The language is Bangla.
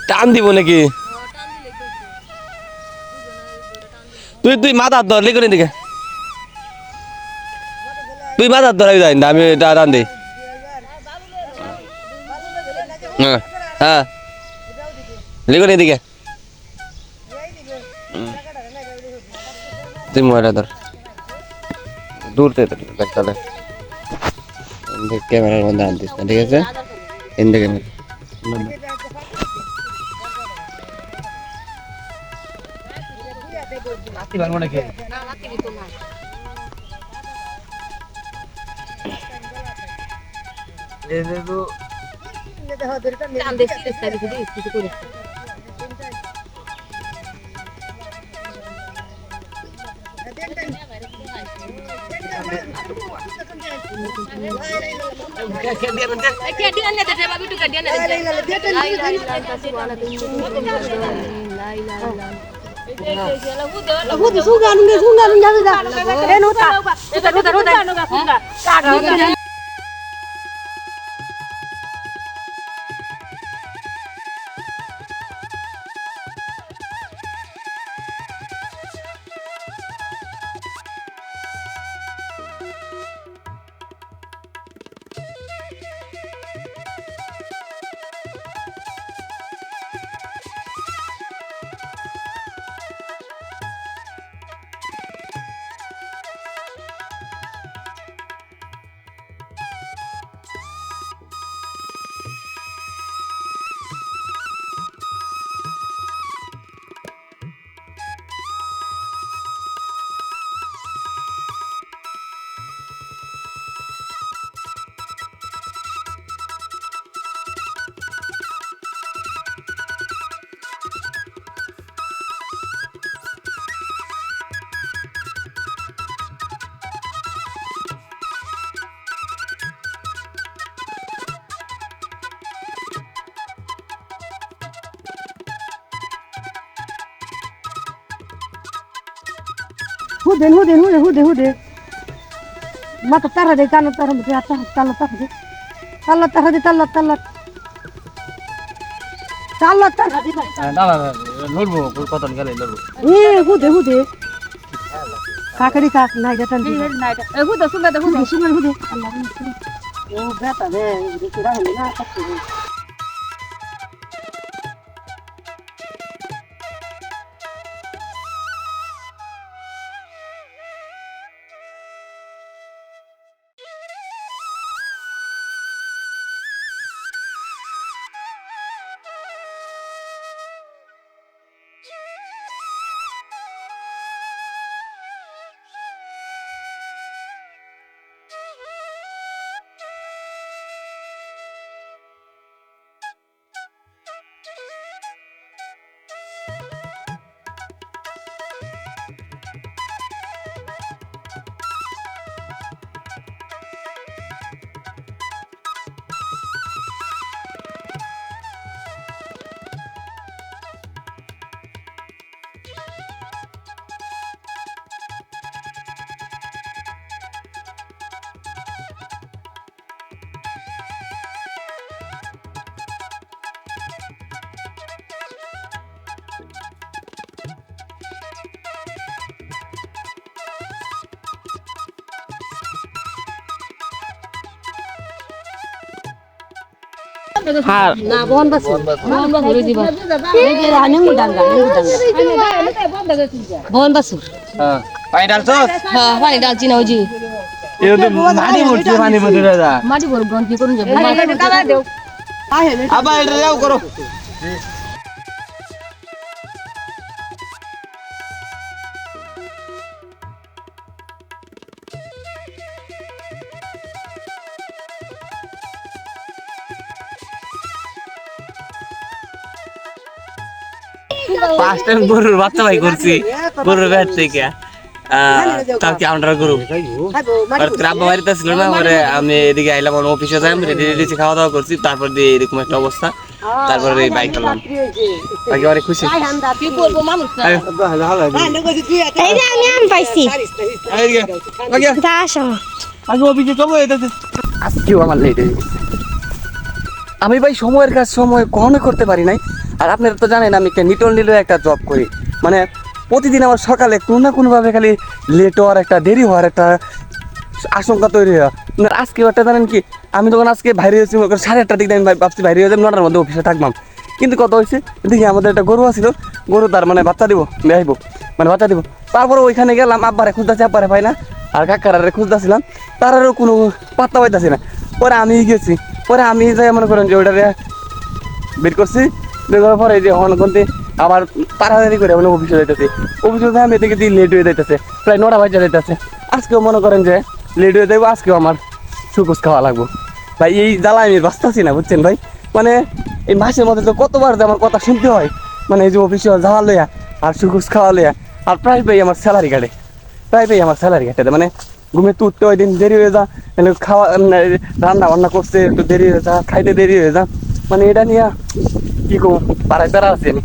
টান দিব নাকি তুই মাথা ধর লিখুন দিকে তুই মাথা ধরাই যাই না আমি টান দিই হ্যাঁ হ্যাঁ লিখুন এদিকে তুই মোবাইলটা ধর দূর থেকে তাহলে ক্যামেরার মধ্যে আনতিস না ঠিক আছে এদিকে ক্যামেরা নাতি ভাঙবো নাকি Hude. Mata tarah de tanah tarah mesti atas talat. দাদা লড়বো কত গেলে লড়বো Hude. Kakari kak naik datang. Hude. Allah. Oh, berapa deh? Dikira ini apa sih? Na bon basur diba. Ini running udang. Bon basur. হ্যাঁ পানি ডালছস Ha, pani dalchi na uji. এও তো মাটি ভরছে পানি ভরে দাদা Mati bor gon ki korun jabe. আবার এটা যাও করো ফার্স্ট টাইম গরুর বাচ্চা ভাই করছি গরুর ব্যাট থেকে কালকে আমরা গরু আর আব্বা বাড়িতে ছিল না পরে আমি এদিকে আইলাম আমার অফিসে যাই রেডি রেডি খাওয়া দাওয়া করছি তারপর দিয়ে এরকম একটা অবস্থা তারপরে এই বাইক করলাম বাকি অনেক খুশি কি করব মামু এই যে আমি আম পাইছি তা আসো আগে অফিসে কবে এটাতে আজকেও আমার লেট হয়ে গেছে আমি ভাই সময়ের কাজ সময় কখনো করতে পারি নাই আর আপনারা তো জানেন আমি একটা নিটল নিলেও একটা জব করি, মানে প্রতিদিন আমার সকালে কোনো না কোনোভাবে খালি লেট হওয়ার একটা দেরি হওয়ার একটা আশঙ্কা তৈরি হয়। আজকে একটা জানেন কি, আমি তখন আজকে বাইরে হয়েছি 8:30টার দিকে আমি ভাবছি বাইরে হয়ে যাবো, 9টার মধ্যে অফিসে থাকবাম। কিন্তু কত হয়েছে দেখি আমাদের একটা গরু আছিল, গরু তার মানে বাচ্চা দিব বেহাইব, মানে বাচ্চা দিব। তারপরে ওইখানে গেলাম, আব্বারে খুঁজতেছি, আব্বারে পাই না, আর কাকারে খুঁজতেছিলাম, তারারও কোনো পাত্তা পাইতেছি না। পরে আমি গেছি, পরে আমি যাই মনে করেন যে ওইটারে বের করছি, বের করার পরে যে হনগন্তে আবার তাড়াতাড়ি করে মানে অফিসে যাইতেছি, অফিসে যাই আমি এদিকে দিয়ে লেট হয়ে যাইতেছে, প্রায় 9টা বাজে যাইতেছে। আজকেও মনে করেন যে লেট হয়ে যাবো, আজকেও আমার সুকুস খাওয়া লাগবো ভাই। এই জ্বালা আমি বাঁচতেছি না, বুঝছেন ভাই। মানে এই মাসের মধ্যে তো কতবার যে আমার কথা শুনতে হয়, মানে এই যে অফিসে যাওয়া লইয়া আর সুকুস খাওয়া লইয়া, আর প্রায় পেয়ে আমার স্যালারি কাটে, প্রায় পেয়ে আমার স্যালারি কাটে। মানে ঘুমে তুলতে ওই দিন দেরি হয়ে যা, খাওয়া রান্না বান্না করতে একটু দেরি হয়ে যা, খাইতে দেরি হয়ে যা, মানে এটা নিয়ে কি করবো, পাড়ায় বেড়া আছি আমি।